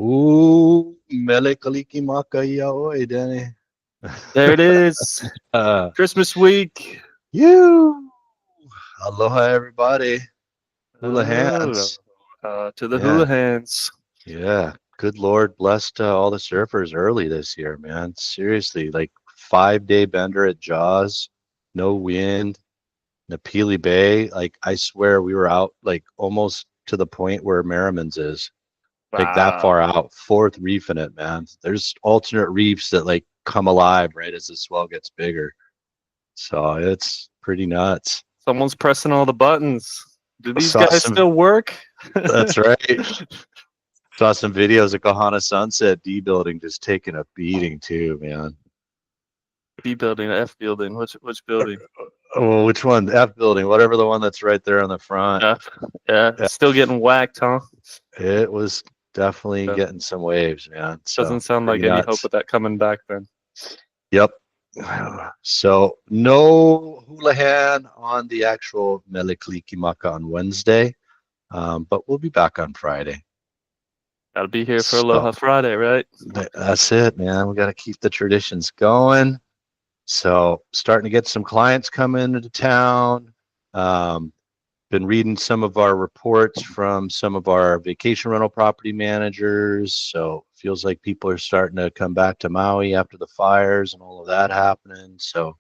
Ooh, mele kalikimaka yaoi, Danny. There it is. uh, Christmas week. you. Aloha, everybody. Uh, Hulahan's. to the Yeah, Hulahans. yeah. Good Lord blessed all the surfers early this year, man. Seriously, like 5 day bender at Jaws, no wind, Napili Bay. Like I swear we were out like almost to the point where Merriman's is. Like that Wow. far out, fourth reef in it, man. There's alternate reefs that like come alive right as the swell gets bigger. So it's pretty nuts. Someone's pressing all the buttons. Do these Saw guys some, still work? that's right. Saw some videos of Kahana Sunset D building just taking a beating too, man. B building, F building. Which building? Oh, which one? F building, whatever the one that's right there on the front. F. Yeah, Yeah, still getting whacked, huh? it was definitely Yeah. getting some waves, man. So Doesn't sound pretty like any hope nuts. of that coming back then. Yep. So no Hulahan on the actual Meliklikimaka on Wednesday, but we'll be back on Friday. Gotta be here for So Aloha Friday, right? that's it, man. We got to keep the traditions going. So starting to get some clients coming into town. Um, been reading some of our reports from some of our vacation rental property managers. So feels like people are starting to come back to Maui after the fires and all of that happening. So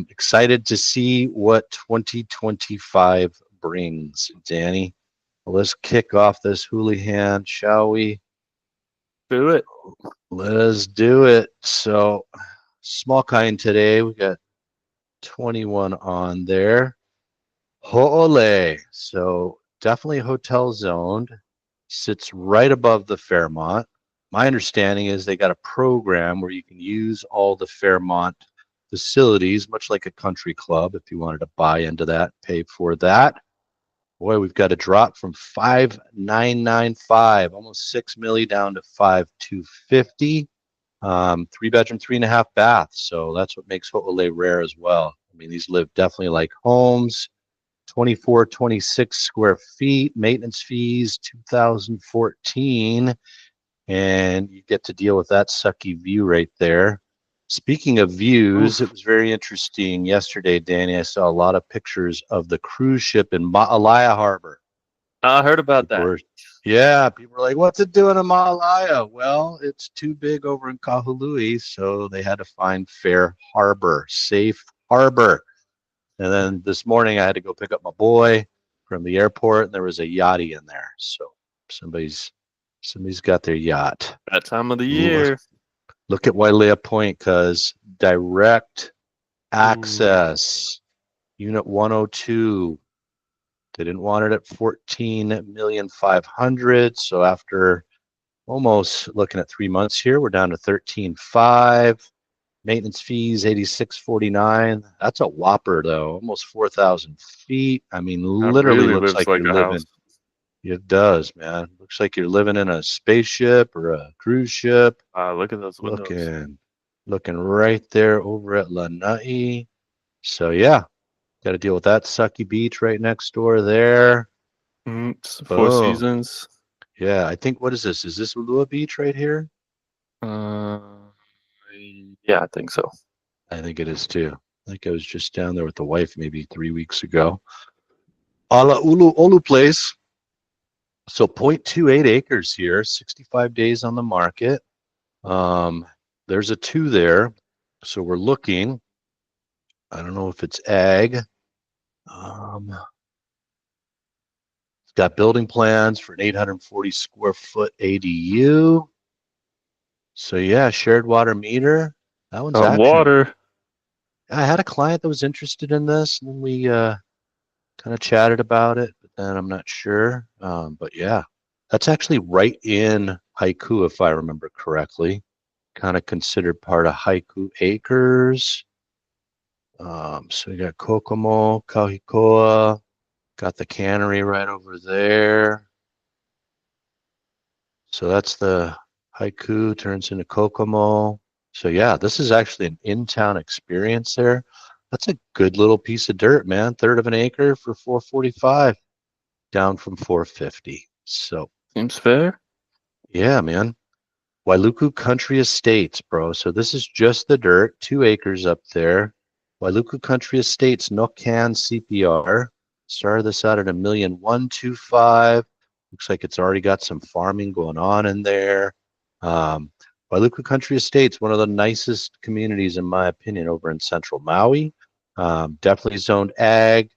excited to see what 2025 brings, Danny. Well, let's kick off this Houlihan, shall we? Do it. Let's do it. So, small kind today. We got 21 on there. Ho'ole. So, definitely hotel zoned. Sits right above the Fairmont. My understanding is they got a program where you can use all the Fairmont facilities, much like a country club, if you wanted to buy into that, pay for that. Boy, we've got a drop from 5,995, almost 6 milli down to 5,250. 3 bedroom, 3.5 bath. So that's what makes Ho'ole rare as well. I mean, these live definitely like homes. 24, 26 square feet, maintenance fees, 2014. And you get to deal with that sucky view right there. Speaking of views, it Oof. was very interesting yesterday, Danny. I saw a lot of pictures of the cruise ship in Ma'alaya Harbor. I heard about People that. were, yeah, people were like, what's it doing in Ma'alaya? Well, it's too big over in Kahului, so they had to find fair harbor, safe harbor. And then this morning I had to go pick up my boy from the airport, and there was a yachty in there. So somebody's somebody's got their yacht. That time of the Look, year. look at Wailea Point, cause direct Ooh. access. Unit 102. They didn't want it at 14,500,000. So after almost looking at 3 months here, we're down to 13.5. Maintenance fees 86.49. That's a whopper though, almost 4,000 feet. I mean, That literally really looks lives like like you're a house. living. It does, man. Looks like you're living in a spaceship or a cruise ship. Look at those windows. Looking right there over at Lanai. So yeah, got to deal with that sucky beach right next door there. Four Boom. Seasons. Yeah, I think what is this? Is this Ulua Beach right here? Uh, yeah, I think so. I think it is too. I think I was just down there with the wife maybe 3 weeks ago. Ala Olu Place. So 0.28 acres here, 65 days on the market. Um, there's a 2 there. So we're looking. I don't know if it's ag. It's got building plans for an 840 square foot ADU. So yeah, shared water meter. That one's Got action. water. I had a client that was interested in this, and we kind of chatted about it, but then I'm not sure. But yeah, that's actually right in Haiku, if I remember correctly. Kind of considered part of Haiku Acres. So we got Kokomo, Kahikoa, got the cannery right over there. So that's the Haiku turns into Kokomo. So yeah, this is actually an in-town experience there. That's a good little piece of dirt, man. Third of an acre for 445, down from 450. So Seems fair. Yeah, man. Wailuku Country Estates, bro. So this is just the dirt, 2 acres up there. Wailuku Country Estates, Nokan CPR. Started this out at 1,125,000. Looks like it's already got some farming going on in there. Um, Wailuku Country Estates, one of the nicest communities, in my opinion, over in central Maui. Definitely zoned ag,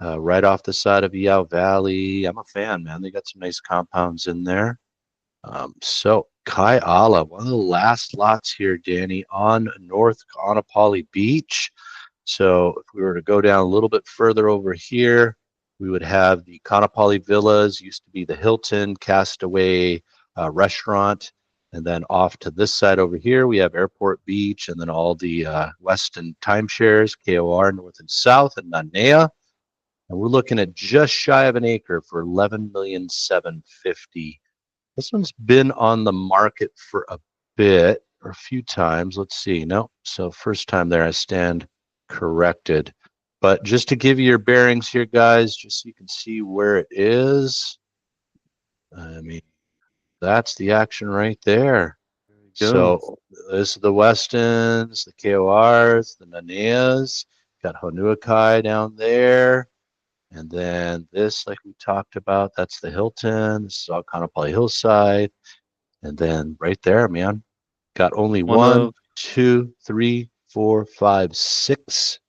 right off the side of Iao Valley. I'm a fan, man. They got some nice compounds in there. So Kai Ala, one of the last lots here, Danny, on North Kaanapali Beach. So if we were to go down a little bit further over here, we would have the Kaanapali Villas, used to be the Hilton Castaway restaurant. And then off to this side over here, we have Airport Beach and then all the Westin timeshares, KOR North and South, and Nanea. And we're looking at just shy of an acre for 11,750,000. This one's been on the market for a bit or a few times. Let's see. No, so first time there, I stand corrected. But just to give you your bearings here, guys, just so you can see where it is. I mean, that's the action right there. Go. So this is the Westins, the KORs, the Naneas. Got Honuakai down there. And then this, like we talked about, that's the Hilton. This is all Kaanapali Hillside. And then right there, man, got only One one, of two, three, four, five, six.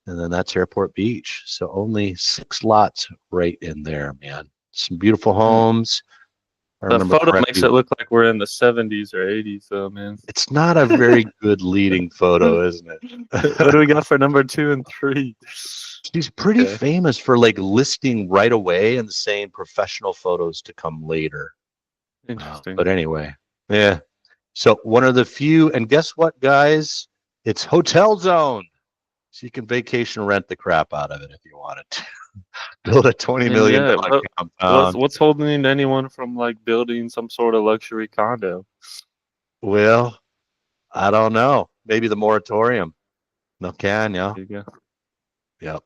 And then that's Airport Beach. So only 6 lots right in there, man. Some beautiful homes. I the remember photo makes correctly. it look like we're in the 70s or 80s, though, man. It's not a very good leading photo, isn't What do it? we got for number 2 and 3? She's pretty Okay, famous for like listing right away and saying professional photos to come later. interesting. But anyway, yeah. So one of the few, and guess what, guys? It's hotel zone. So you can vacation rent the crap out of it if you wanted to. Build a $20 And million yeah, compound. what's holding anyone from like building some sort of luxury condo? Well, I don't know. Maybe the moratorium. No can, yeah. There you go. Yep.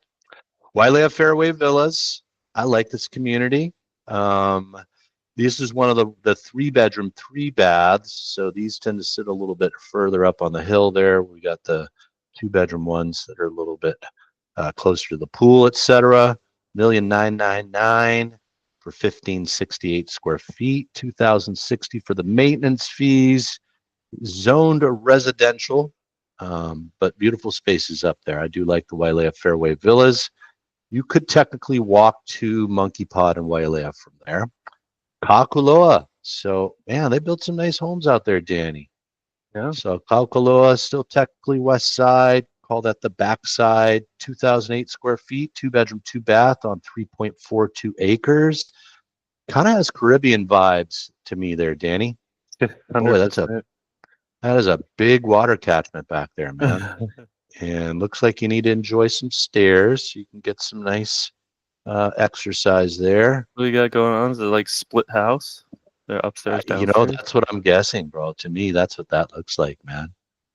Wailea Fairway Villas. I like this community. Um, This is one of the 3 bedroom, 3 baths. So these tend to sit a little bit further up on the hill there. We got the 2 bedroom ones that are a little bit closer to the pool, etc. 1,999,000 for 1,568 square feet, 2,060 for the maintenance fees. Zoned residential, but beautiful spaces up there. I do like the Wailea Fairway Villas. You could technically walk to Monkey Pod and Wailea from there. Kakuloa. So, man, they built some nice homes out there, Danny. Yeah. So, Kakuloa, still technically west side. Call that the back side. 2,008 square feet, 2 bedroom, 2 bath on 3.42 acres. Kind of has Caribbean vibes to me there, Danny. Boy, 100%. that is a big water catchment back there, man. And looks like you need to enjoy some stairs. So you can get some nice exercise there. What do you got going on? Is it like split house? They're upstairs, downstairs. That's what I'm guessing, bro. To me, that's what that looks like, man.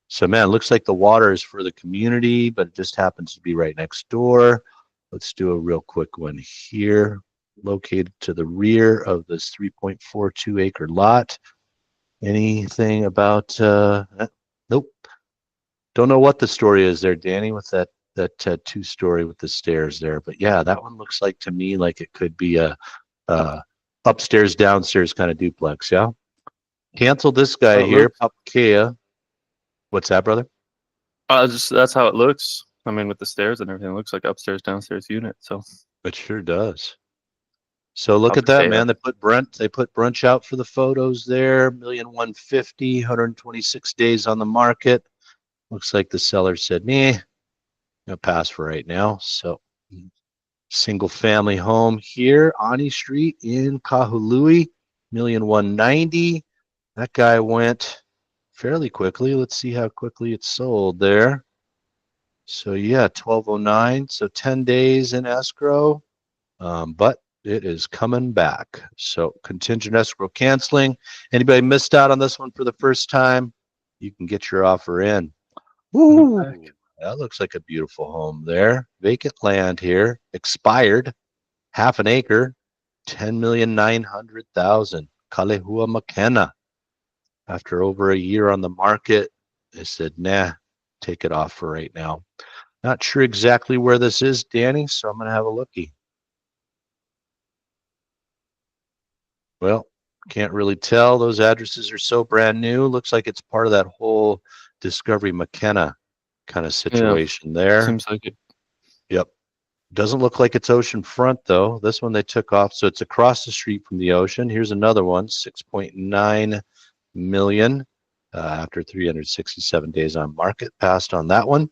So, man, it looks like the water is for the community, but it just happens to be right next door. Let's do a real quick one here. Located to the rear of this 3.42 acre lot. Anything about, nope. Don't know what the story is there, Danny, with that 2-story with the stairs there. But yeah, that one looks like to me like it could be a upstairs, downstairs kind of duplex. Yeah. Cancel this guy How it here, looks. Papakea. What's that, brother? That's how it looks. I mean, with the stairs and everything, it looks like upstairs, downstairs unit. So It sure does. So look at that, Papakea. man. They put brunch out for the photos there. 1,150,000, 126 days on the market. Looks like the seller said, "Meh, gonna pass for right now." So single family home here, Ani Street in Kahului, 1,190,000. That guy went fairly quickly. Let's see how quickly it sold there. So yeah, 1209. So 10 days in escrow, but it is coming back. So contingent escrow canceling. Anybody missed out on this one for the first time? You can get your offer in. Ooh, that looks like a beautiful home there. Vacant land here, expired, half an acre, 10,900,000. Kalehua Makena. After over a year on the market, they said, nah, take it off for right now. Not sure exactly where this is, Danny, so I'm going to have a lookie. Well, can't really tell. Those addresses are so brand new. Looks like it's part of that whole Discovery McKenna kind of situation there. Seems like it. Yep. Doesn't look like it's oceanfront, though. This one they took off, so it's across the street from the ocean. Here's another one, 6.9 million after 367 days on market. Passed on that one.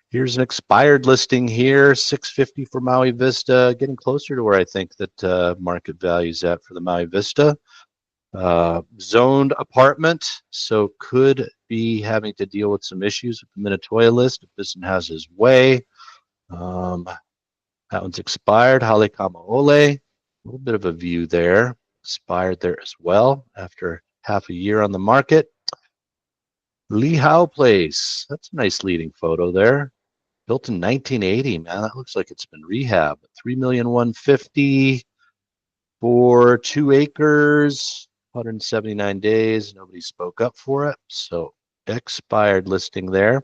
Here's an expired listing here, 650 for Maui Vista, getting closer to where I think that market value is at for the Maui Vista. Zoned apartment, so could be having to deal with some issues with the Minatoya list if this one has his way. That one's expired. Hale Kamaole, a little bit of a view there. Expired there as well after half a year on the market. Lehigh Place, that's a nice leading photo there. Built in 1980, man. That looks like it's been rehabbed. 3,150,000 for 2 acres, 179 days. Nobody spoke up for it, so expired listing there.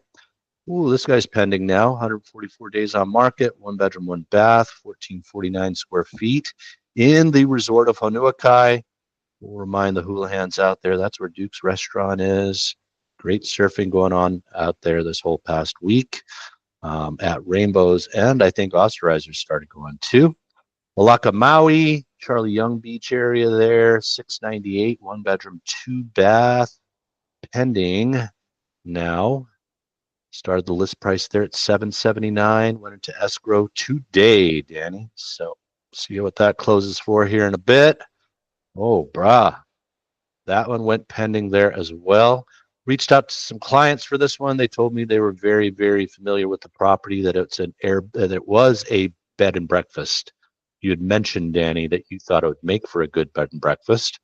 Ooh, this guy's pending now. 144 days on market. 1 bedroom, 1 bath, 1,449 square feet in the resort of Honuakai. We'll remind the Hulahans out there, that's where Duke's Restaurant is. Great surfing going on out there this whole past week at Rainbows, and I think Osterizer started going too. Malaka Maui, Charlie Young Beach area there, 698, 1 bedroom, 2 bath, pending now. Started the list price there at 779, went into escrow today, Danny. So see what that closes for here in a bit. Oh, brah. That one went pending there as well. Reached out to some clients for this one. They told me they were very, very familiar with the property, that it was a bed and breakfast. You had mentioned, Danny, that you thought it would make for a good bed and breakfast.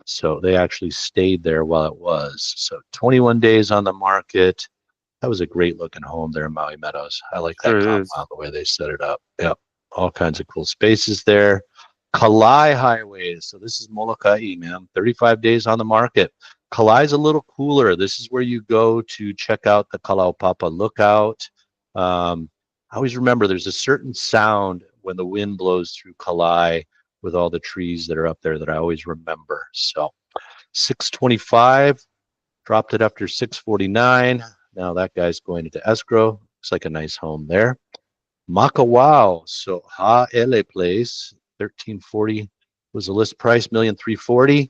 So they actually stayed there while it was. So 21 days on the market. That was a great looking home there in Maui Meadows. I like that compound, the way they set it up. Yep. All kinds of cool spaces there. Kalai Highways. So this is Molokai, man. 35 days on the market. Kalai's a little cooler. This is where you go to check out the Kalaupapa Lookout. I always remember there's a certain sound when the wind blows through Kalai with all the trees that are up there that I always remember. So 625, dropped it after 649. Now that guy's going into escrow. Looks like a nice home there. Makawao, so Ha'ele Place, 1340 was the list price, 1,340,000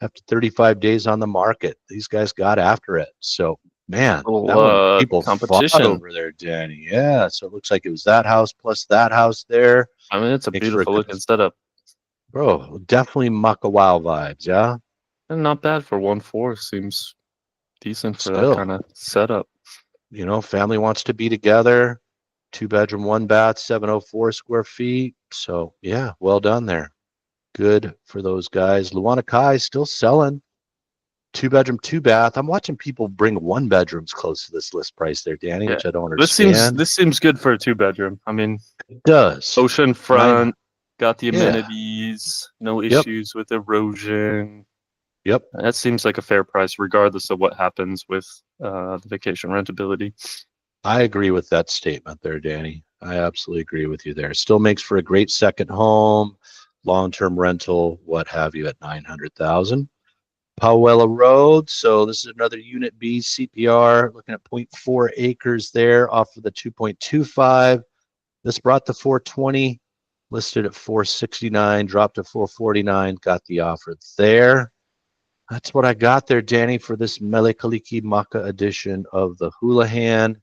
after 35 days on the market. These guys got after it. So, man, that one, people fought over there, Danny. Yeah, so it looks like it was that house plus that house there. I mean, it's a beautiful looking setup. Bro, definitely Makawao vibes, yeah? And not bad for 1.4. Seems decent for that kind of setup. You know, family wants to be together. 2 bedroom, 1 bath, 704 square feet. So yeah, well done there. Good for those guys. Luana Kai still selling. 2 bedroom, 2 bath. I'm watching people bring 1 bedrooms close to this list price there, Danny, which I don't understand. This seems good for a 2 bedroom. I mean, it does. Oceanfront, got the amenities, no issues with erosion. Yep. That seems like a fair price, regardless of what happens with the vacation rentability. I agree with that statement there, Danny. I absolutely agree with you there. Still makes for a great second home, long-term rental, what have you, at 900,000. Pauella Road. So this is another Unit B CPR, looking at 0.4 acres there off of the 2.25. This brought the 420, listed at 469, dropped to 449, got the offer there. That's what I got there, Danny, for this Mele Kaliki Maka edition of the Hulahan.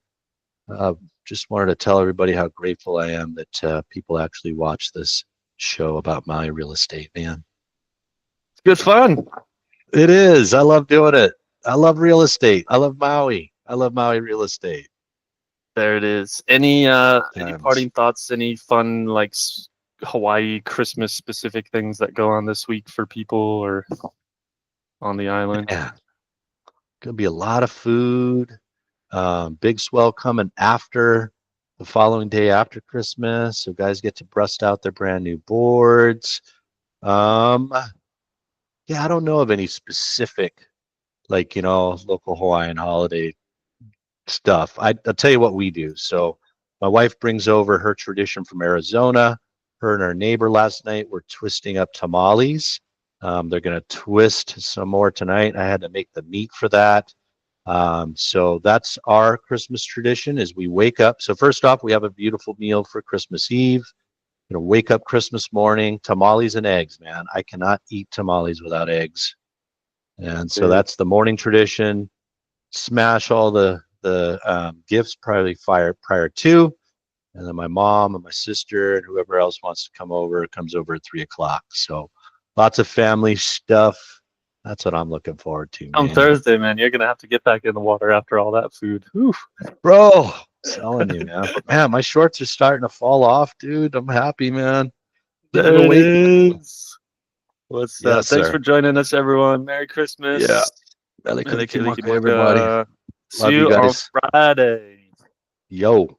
Just wanted to tell everybody how grateful I am that people actually watch this show about Maui real estate, man. It's good fun. It is. I love doing it. I love real estate. I love Maui. I love Maui real estate. There it is. Any parting thoughts? Any fun, like Hawaii Christmas specific things that go on this week for people or on the island? Yeah. Gonna be a lot of food. Big swell coming after the following day after Christmas. So guys get to bust out their brand new boards. Yeah, I don't know of any specific, like, local Hawaiian holiday stuff. I'll tell you what we do. So my wife brings over her tradition from Arizona. Her and our neighbor last night were twisting up tamales. They're going to twist some more tonight. I had to make the meat for that. So that's our Christmas tradition is we wake up. So first off, we have a beautiful meal for Christmas Eve. Wake up Christmas morning, tamales and eggs, man. I cannot eat tamales without eggs. And so that's the morning tradition. Smash all the gifts probably prior to, and then my mom and my sister and whoever else wants to come over comes over at 3:00. So lots of family stuff. That's what I'm looking forward to, On man. Thursday, man, you're gonna have to get back in the water after all that food. Whew. Bro, I'm telling you, man. But man, my shorts are starting to fall off, dude. I'm happy, man. There it is. What's Yes, thanks sir. for joining us, everyone. Merry Christmas. Yeah. Mele Mele Kalikimaka. everybody. See Love you you on guys. Friday. Yo.